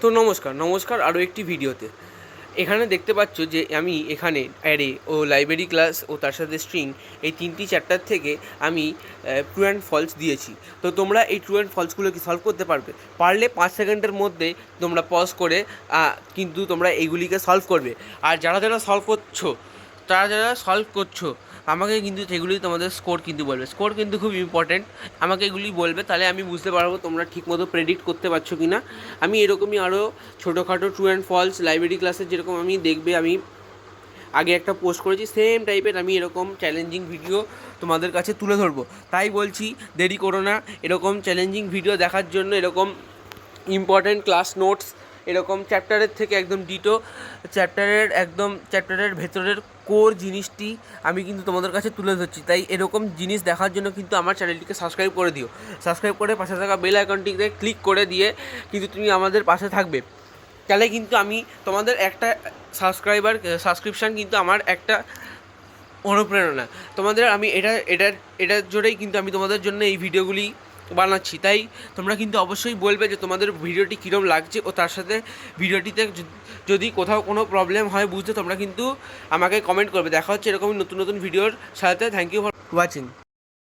তো নমস্কার আরও একটি ভিডিওতে। এখানে দেখতে পাচ্ছ যে আমি এখানে অ্যারে ও লাইব্রেরি ক্লাস ও তার সাথে স্ট্রিং এই তিনটি চ্যাপ্টার থেকে আমি ট্রু অ্যান্ড ফলস দিয়েছি। তো তোমরা এই ট্রু অ্যান্ড ফলসগুলো কি সলভ করতে পারলে 5 সেকেন্ডের মধ্যে তোমরা পজ করে কিন্তু তোমরা এইগুলিকে সলভ করবে। আর যারা সলভ করছো আমাকে কিন্তু সেগুলি তোমাদের স্কোর কিন্তু বলবে। স্কোর কিন্তু খুব ইম্পর্ট্যান্ট, আমাকে এগুলি বলবে, তাহলে আমি বুঝতে পারবো তোমরা ঠিকমতো প্রেডিক্ট করতে পারছো কি না। আমি এরকমই আরও ছোটোখাটো ট্রু অ্যান্ড ফলস লাইব্রেরি ক্লাসের যেরকম আমি আগে একটা পোস্ট করেছি, সেম টাইপের আমি এরকম চ্যালেঞ্জিং ভিডিও তোমাদের কাছে তুলে ধরবো। তাই বলছি দেরি করো না, এরকম চ্যালেঞ্জিং ভিডিও দেখার জন্য, এরকম ইম্পর্ট্যান্ট ক্লাস নোটস, এরকম চ্যাপ্টারের থেকে একদম ডিটো চ্যাপ্টারের ভেতরের কোর জিনিসটি আমি কিন্তু তোমাদের কাছে তুলে ধরছি। তাই এরকম জিনিস দেখার জন্য কিন্তু আমার চ্যানেলটিকে সাবস্ক্রাইব করে দিও। সাবস্ক্রাইব করে পাশে থাকা বেল আইকনটিতে ক্লিক করে দিয়ে কিন্তু তুমি আমাদের পাশে থাকবে। তাহলে কিন্তু আমি তোমাদের একটা সাবস্ক্রিপশান কিন্তু আমার একটা অনুপ্রেরণা। আমি এটার জোরেই কিন্তু আমি তোমাদের জন্য এই ভিডিওগুলি বানাচ্ছি। তাই তোমরা কিন্তু অবশ্যই বলবে যে তোমাদের ভিডিওটি কীরকম লাগছে, ও তার সাথে ভিডিওটিতে যদি কোথাও কোনো প্রবলেম হয় বুঝতে, তোমরা কিন্তু আমাকে কমেন্ট করবে। দেখা হচ্ছে এরকমই নতুন ভিডিওর সাথে। Thank you for watching.